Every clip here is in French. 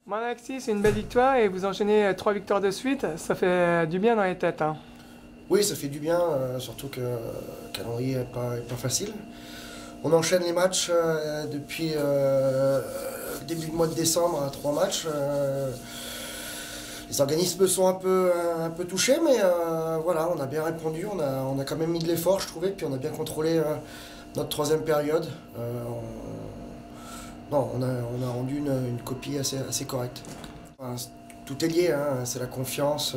Bon, Alexis, c'est une belle victoire et vous enchaînez 3 victoires de suite. Ça fait du bien dans les têtes, hein. Oui, ça fait du bien, surtout que le calendrier est pas facile. On enchaîne les matchs depuis le début du mois de décembre à 3 matchs. Les organismes sont un peu touchés, mais voilà, on a bien répondu, on a quand même mis de l'effort, je trouvais, puis on a bien contrôlé notre troisième période. Non, on a rendu une copie assez correcte. Enfin, tout est lié, hein, c'est la confiance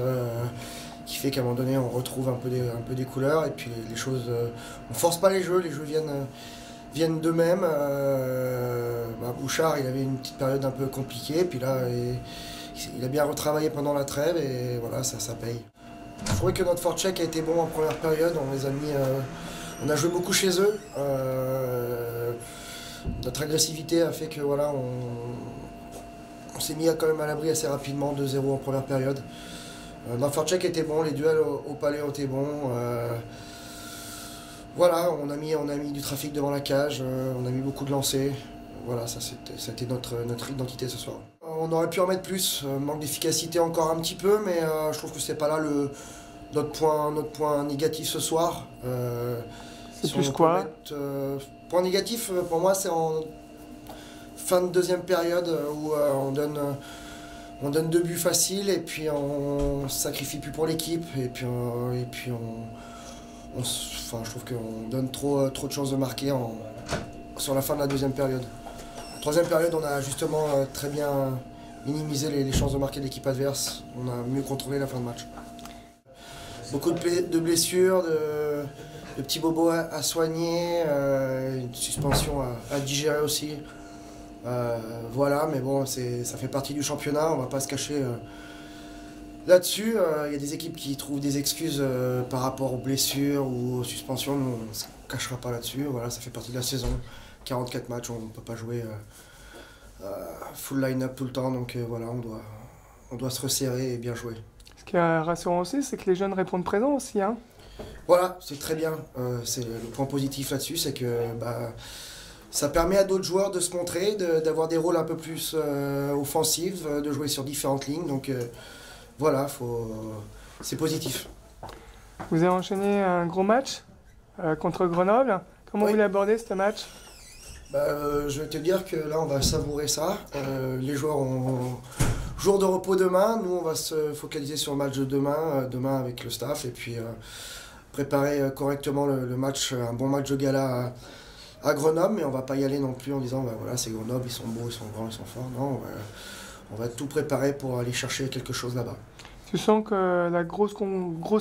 qui fait qu'à un moment donné on retrouve un peu des couleurs et puis les choses. On force pas les jeux viennent d'eux-mêmes. Bouchard il avait une petite période un peu compliquée, puis là il a bien retravaillé pendant la trêve et voilà, ça paye. Je trouvais que notre forecheck a été bon en première période, on les a mis. On a joué beaucoup chez eux. Notre agressivité a fait que voilà, on s'est mis quand même à l'abri assez rapidement, 2-0 en première période. Notre forecheck était bon, les duels au palais ont été bons. Voilà, on a mis du trafic devant la cage, on a mis beaucoup de lancers. Voilà, c'était notre identité ce soir. On aurait pu en mettre plus, manque d'efficacité encore un petit peu, mais je trouve que c'est pas là notre point négatif ce soir. C'est Si plus on peut quoi? mettre, point négatif pour moi, c'est en fin de deuxième période où on donne 2 buts faciles et puis on se sacrifie plus pour l'équipe enfin, je trouve qu'on donne trop de chances de marquer sur la fin de la deuxième période. En troisième période, on a justement très bien minimisé les chances de marquer de l'équipe adverse. On a mieux contrôlé la fin de match. Beaucoup de blessures, de petits bobos à soigner, une suspension à digérer aussi. Voilà, mais bon, ça fait partie du championnat, on va pas se cacher là-dessus. Il y a des équipes qui trouvent des excuses par rapport aux blessures ou aux suspensions. Nous, on ne se cachera pas là-dessus. Voilà, ça fait partie de la saison. 44 matchs, on ne peut pas jouer full line-up tout le temps, donc voilà, on doit se resserrer et bien jouer. Ce qui est rassurant aussi, c'est que les jeunes répondent présents aussi, hein. Voilà, c'est très bien. C'est le point positif là-dessus, c'est que ça permet à d'autres joueurs de se montrer, d'avoir des rôles un peu plus offensifs, de jouer sur différentes lignes. Donc voilà, c'est positif. Vous avez enchaîné un gros match contre Grenoble. Comment Oui. vous l'abordez ce match? Je vais te dire que là, on va savourer ça. Les joueurs ont jour de repos demain. Nous, on va se focaliser sur le match de demain avec le staff, et puis préparer correctement le match, un bon match de gala à Grenoble, mais on va pas y aller non plus en disant voilà, c'est Grenoble, ils sont beaux, ils sont grands, ils sont forts. Non, on va tout préparer pour aller chercher quelque chose là-bas. Tu sens que la grosse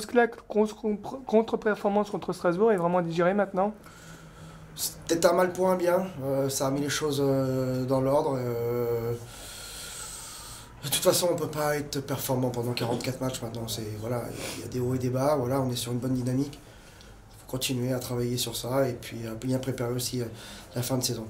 claque, contre-performance contre Strasbourg est vraiment digérée maintenant? C'est peut-être un mal pour un bien, ça a mis les choses dans l'ordre. De toute façon, on ne peut pas être performant pendant 44 matchs maintenant. Voilà, il y a des hauts et des bas, voilà, on est sur une bonne dynamique. Il faut continuer à travailler sur ça et puis bien préparer aussi la fin de saison.